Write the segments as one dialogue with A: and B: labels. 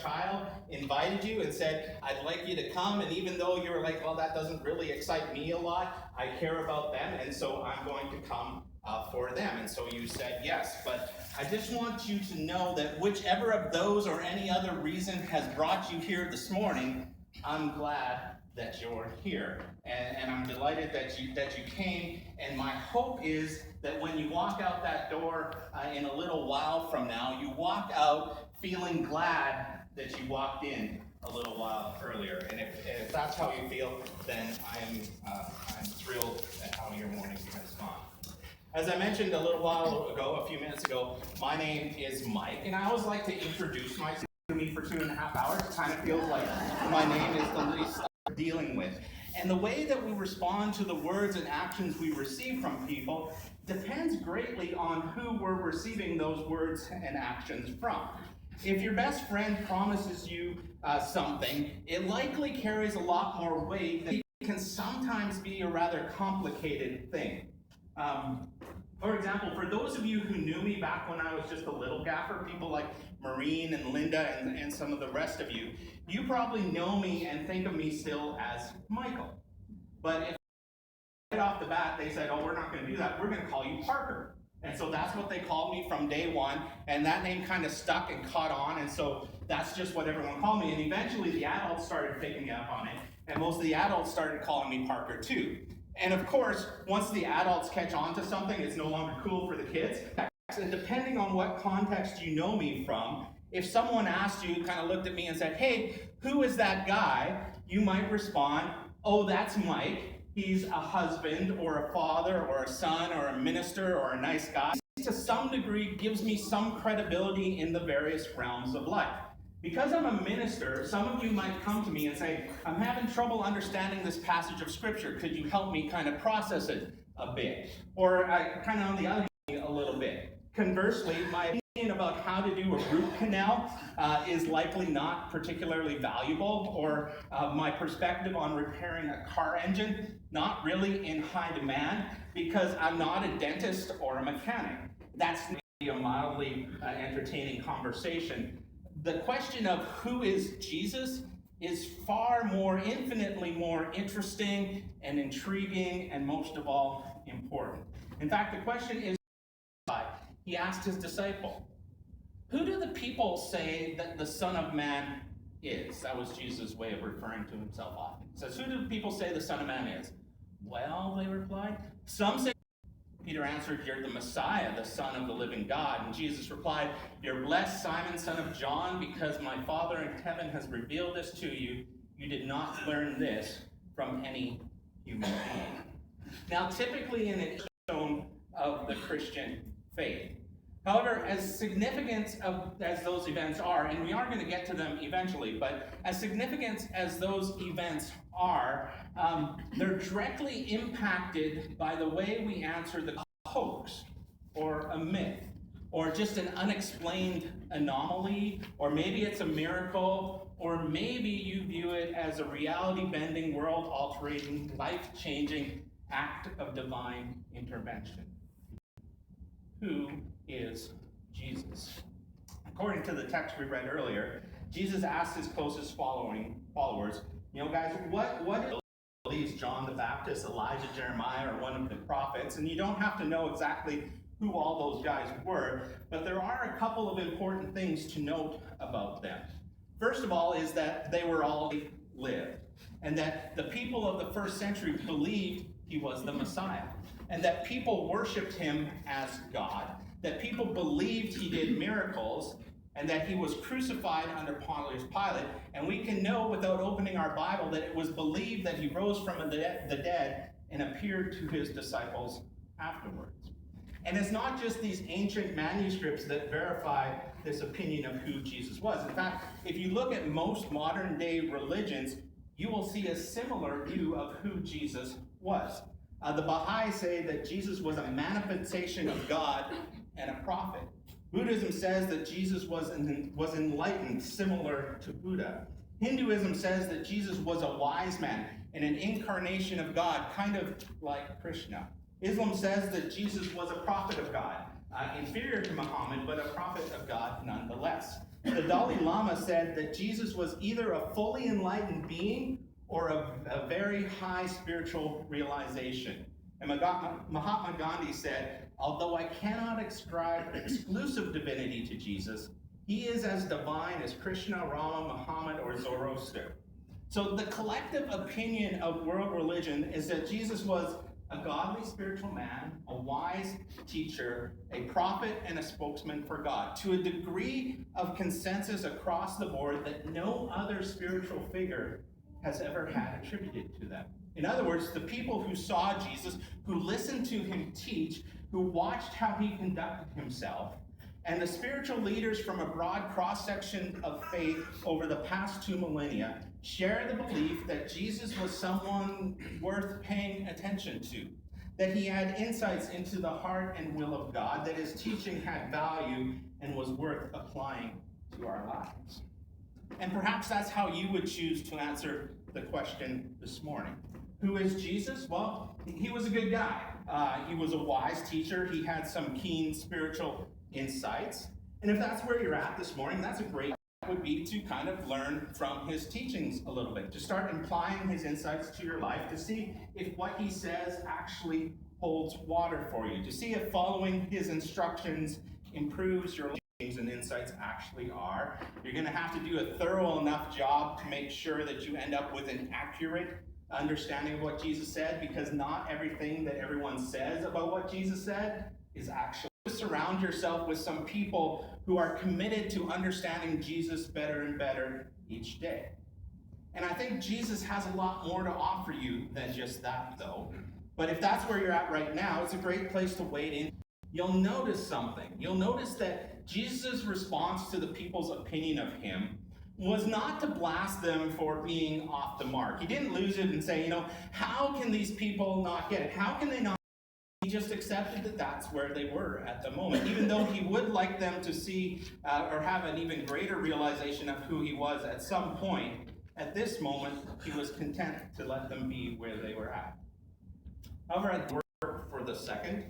A: child invited you and said, I'd like you to come, and even though you were like, well, that doesn't really excite me a lot, I care about them, and so I'm going to come for them. And so you said yes. But I just want you to know that whichever of those or any other reason has brought you here this morning, I'm glad that you're here, and I'm delighted that you came. And my hope is that when you walk out that door in a little while from now, you walk out feeling glad that you walked in a little while earlier. And if that's how you feel, then I'm thrilled at how your morning has gone. As I mentioned a little while ago, a few minutes ago, my name is Mike, and I always like to introduce myself. To me for 2.5 hours, it kind of feels like my name is the least I'm dealing with. And the way that we respond to the words and actions we receive from people depends greatly on who we're receiving those words and actions from. If your best friend promises you something, it likely carries a lot more weight than it can sometimes be a rather complicated thing. For example, for those of you who knew me back when I was just a little gaffer, people like Maureen and Linda and some of the rest of you, you probably know me and think of me still as Michael. But if right off the bat they said, oh, we're not going to do that, we're going to call you Parker. And so that's what they called me from day one, and that name kind of stuck and caught on, and so that's just what everyone called me. And eventually the adults started picking me up on it, and most of the adults started calling me Parker too. And of course, once the adults catch on to something, it's no longer cool for the kids. And depending on what context you know me from, if someone asked you, kind of looked at me and said, hey, who is that guy? You might respond, oh, that's Mike. He's a husband or a father or a son or a minister or a nice guy. To some degree, gives me some credibility in the various realms of life. Because I'm a minister, some of you might come to me and say, I'm having trouble understanding this passage of Scripture. Could you help me kind of process it a bit? Or kind of on the other hand, a little bit. Conversely, my opinion about how to do a root canal is likely not particularly valuable, or my perspective on repairing a car engine, not really in high demand, because I'm not a dentist or a mechanic. That's a mildly entertaining conversation. The question of who is Jesus is far more, infinitely more interesting and intriguing, and most of all, important. In fact, the question is, he asked his disciple, who do the people say that the Son of Man is? That was Jesus' way of referring to himself often. He says, who do people say the Son of Man is? Well, they replied, some say. Peter answered, you're the Messiah, the Son of the living God. And Jesus replied, you're blessed, Simon, son of John, because my Father in heaven has revealed this to you. You did not learn this from any human being. Now, typically in a stone of the Christian faith. However, as significant as those events are, and we are going to get to them eventually, but as significant as those events are, they're directly impacted by the way we answer the hoax, or a myth, or just an unexplained anomaly, or maybe it's a miracle, or maybe you view it as a reality-bending, world-altering, life-changing act of divine intervention. Who is Jesus? According to the text we read earlier, Jesus asked his closest followers, you know, guys, what believes John the Baptist, Elijah, Jeremiah, or one of the prophets? And you don't have to know exactly who all those guys were, but there are a couple of important things to note about them. First of all is that they were all lived, and that the people of the first century believed he was the Messiah, and that people worshiped him as God, that people believed he did miracles, and that he was crucified under Pontius Pilate. And we can know without opening our Bible that it was believed that he rose from the dead and appeared to his disciples afterwards. And it's not just these ancient manuscripts that verify this opinion of who Jesus was. In fact, if you look at most modern day religions, you will see a similar view of who Jesus was. The Baha'i say that Jesus was a manifestation of God and a prophet. Buddhism says that Jesus was enlightened, similar to Buddha. Hinduism says that Jesus was a wise man and an incarnation of God, kind of like Krishna. Islam says that Jesus was a prophet of God, inferior to Muhammad, but a prophet of God nonetheless. The Dalai Lama said that Jesus was either a fully enlightened being or a very high spiritual realization. And Mahatma Gandhi said, although I cannot ascribe exclusive divinity to Jesus, he is as divine as Krishna, Rama, Muhammad, or Zoroaster. So the collective opinion of world religion is that Jesus was a godly spiritual man, a wise teacher, a prophet, and a spokesman for God, to a degree of consensus across the board that no other spiritual figure has ever had attributed to them. In other words, the people who saw Jesus, who listened to him teach, who watched how he conducted himself, and the spiritual leaders from a broad cross-section of faith over the past 2 millennia share the belief that Jesus was someone worth paying attention to, that he had insights into the heart and will of God, that his teaching had value and was worth applying to our lives. And perhaps that's how you would choose to answer the question this morning. Who is Jesus? Well, he was a good guy. He was a wise teacher. He had some keen spiritual insights. And if that's where you're at this morning, that's a great would be to kind of learn from his teachings a little bit, to start applying his insights to your life, to see if what he says actually holds water for you, to see if following his instructions improves your teachings and insights actually are. You're going to have to do a thorough enough job to make sure that you end up with an accurate understanding of what Jesus said, because not everything that everyone says about what Jesus said is actually. Surround yourself with some people who are committed to understanding Jesus better and better each day. And I think Jesus has a lot more to offer you than just that, though. But if that's where you're at right now, it's a great place to wade in. You'll notice something. You'll notice that Jesus' response to the people's opinion of him was not to blast them for being off the mark. He didn't lose it and say, how can these people not get it? How can they not? He just accepted that that's where they were at the moment, even though he would like them to see or have an even greater realization of who he was at some point. At this moment, he was content to let them be where they were at. However, I'd work for the second,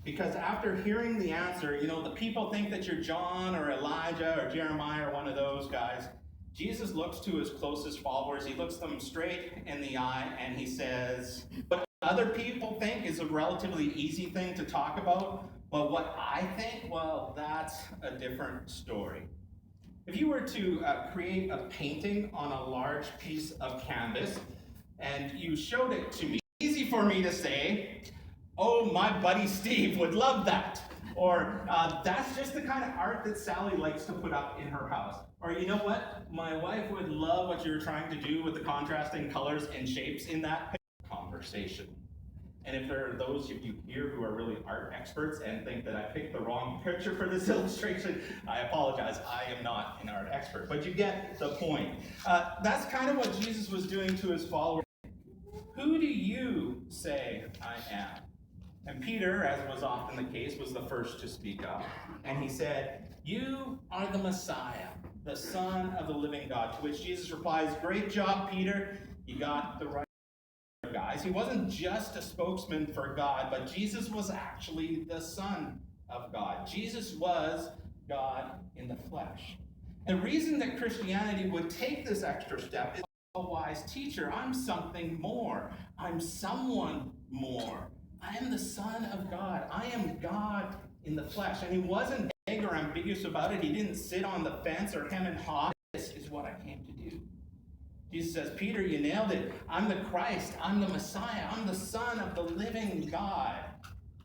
A: because after hearing the answer, the people think that you're John or Elijah or Jeremiah or one of those guys. Jesus looks to his closest followers, he looks them straight in the eye, and he says, what other people think is a relatively easy thing to talk about, but what I think, well, that's a different story. If you were to create a painting on a large piece of canvas, and you showed it to me, easy for me to say, oh, my buddy Steve would love that. Or that's just the kind of art that Sally likes to put up in her house. Or you know what? My wife would love what you were trying to do with the contrasting colors and shapes in that conversation. And if there are those of you here who are really art experts and think that I picked the wrong picture for this illustration, I apologize. I am not an art expert, but you get the point. That's kind of what Jesus was doing to his followers. Who do you say I am? And Peter, as was often the case, was the first to speak up. And he said, you are the Messiah, the Son of the living God. To which Jesus replies, great job, Peter. You got the right guys. He wasn't just a spokesman for God, but Jesus was actually the Son of God. Jesus was God in the flesh. The reason that Christianity would take this extra step is a wise teacher. I'm something more. I'm someone more. I am the Son of God. I am God in the flesh. And he wasn't vague or ambiguous about it. He didn't sit on the fence or hem and haw. This is what I came to do. Jesus says, Peter, you nailed it. I'm the Christ. I'm the Messiah. I'm the Son of the living God.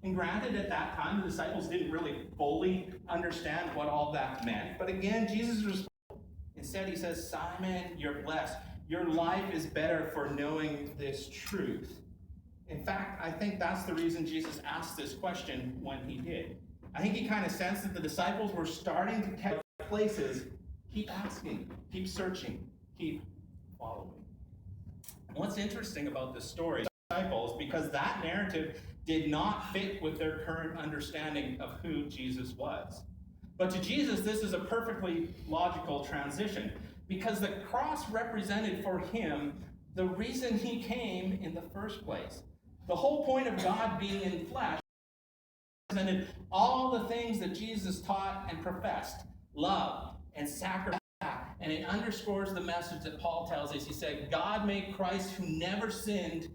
A: And granted, at that time, the disciples didn't really fully understand what all that meant. But again, Jesus responds. Instead, he says, Simon, you're blessed. Your life is better for knowing this truth. In fact, I think that's the reason Jesus asked this question when he did. I think he kind of sensed that the disciples were starting to catch places. Keep asking, keep searching, keep following. And what's interesting about this story, disciples, because that narrative did not fit with their current understanding of who Jesus was. But to Jesus, this is a perfectly logical transition, because the cross represented for him the reason he came in the first place. The whole point of God being in flesh represented all the things that Jesus taught and professed: love and sacrifice. And it underscores the message that Paul tells us. He said, God made Christ, who never sinned,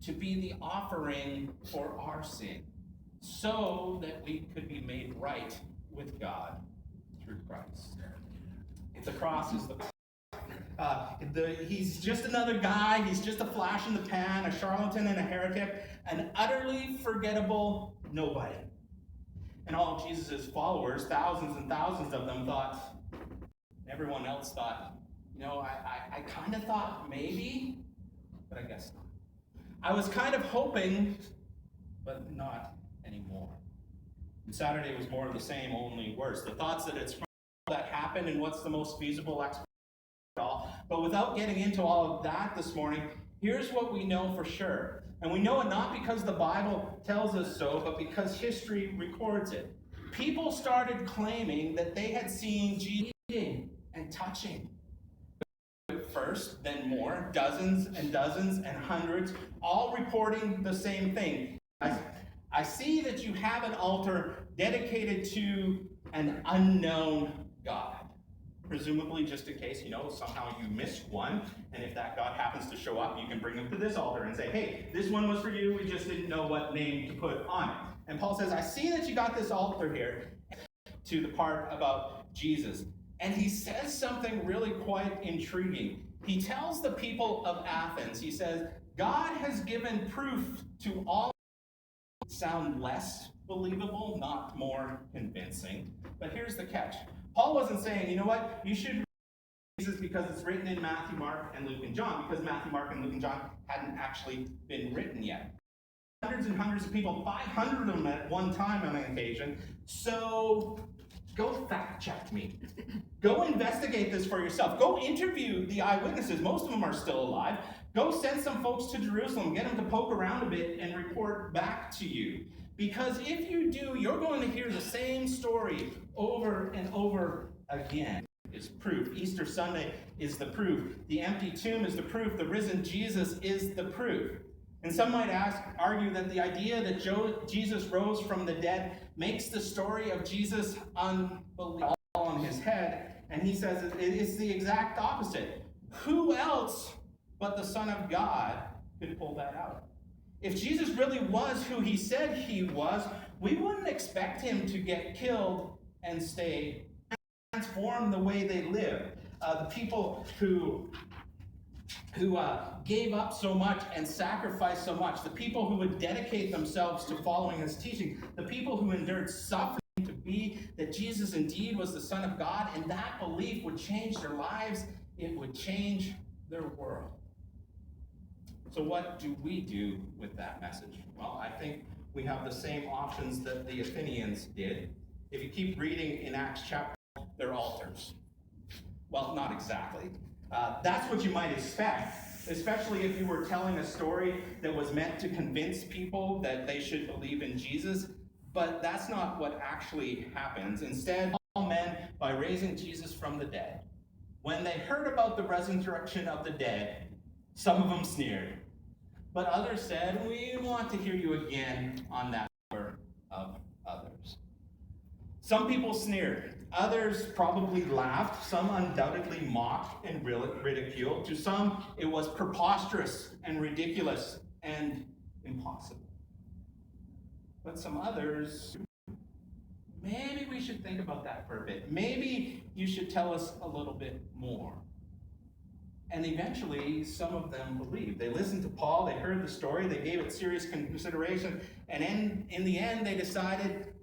A: to be the offering for our sin, so that we could be made right with God through Christ. The cross is he's just another guy. He's just a flash in the pan, a charlatan and a heretic, an utterly forgettable nobody. And all of Jesus' followers, thousands and thousands of them, thought, everyone else thought, I kind of thought maybe, but I guess not. I was kind of hoping, but not anymore. And Saturday was more of the same, only worse. The thoughts that it's that happened and what's the most feasible explanation at all. But without getting into all of that this morning, here's what we know for sure. And we know it not because the Bible tells us so, but because history records it. People started claiming that they had seen Jesus eating and touching. First, then more, dozens and dozens and hundreds, all reporting the same thing. I see that you have an altar dedicated to an unknown God. Presumably just in case, somehow you missed one, and if that God happens to show up, you can bring him to this altar and say, hey, this one was for you, we just didn't know what name to put on it. And Paul says, I see that you got this altar here, to the part about Jesus. And he says something really quite intriguing. He tells the people of Athens, he says, God has given proof to all. Sound less believable, not more convincing. But here's the catch. Paul wasn't saying, you know what, you should read Jesus because it's written in Matthew, Mark, and Luke, and John, because Matthew, Mark, and Luke, and John hadn't actually been written yet. Hundreds and hundreds of people, 500 of them at one time on an occasion. So go fact check me. Go investigate this for yourself. Go interview the eyewitnesses. Most of them are still alive. Go send some folks to Jerusalem. Get them to poke around a bit and report back to you. Because if you do, you're going to hear the same story over and over again. Is proof. Easter Sunday is the proof. The empty tomb is the proof. The risen Jesus is the proof. And some might argue that the idea that Jesus rose from the dead makes the story of Jesus unbelievable on his head. And he says it's the exact opposite. Who else but the Son of God could pull that out? If Jesus really was who he said he was, we wouldn't expect him to get killed and stay transform the way they live. The people who gave up so much and sacrificed so much, the people who would dedicate themselves to following his teaching, the people who endured suffering to be that Jesus indeed was the Son of God, and that belief would change their lives, it would change their world. So what do we do with that message? Well, I think we have the same options that the Athenians did. If you keep reading in Acts chapter, they're altars. Well, not exactly. That's what you might expect, especially if you were telling a story that was meant to convince people that they should believe in Jesus. But that's not what actually happens. Instead, all men by raising Jesus from the dead. When they heard about the resurrection of the dead, some of them sneered. But others said, we want to hear you again on that number of others. Some people sneered. Others probably laughed. Some undoubtedly mocked and ridiculed. To some, it was preposterous and ridiculous and impossible. But some others, maybe we should think about that for a bit. Maybe you should tell us a little bit more. And eventually, some of them believed. They listened to Paul, they heard the story, they gave it serious consideration, and in the end, they decided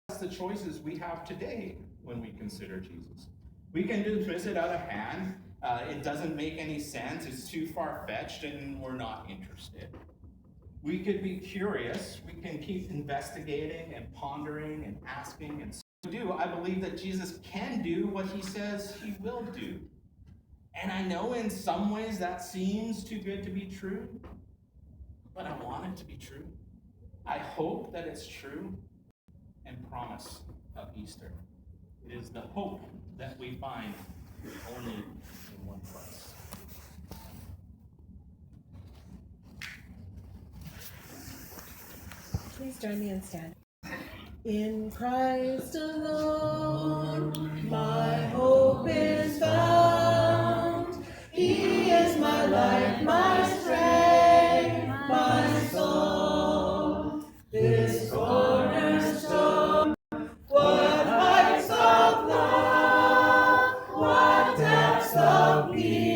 A: that's the choices we have today when we consider Jesus. We can dismiss it out of hand. It doesn't make any sense. It's too far-fetched, and we're not interested. We could be curious. We can keep investigating and pondering and asking. And so I believe that Jesus can do what he says he will do. And I know in some ways that seems too good to be true, but I want it to be true. I hope that it's true and promise of Easter. It is the hope that we find only in one place.
B: Please join me in stand. In Christ alone, my hope is found. He is my life, my strength, my soul. This cornerstone, what heights of love, what depths of peace.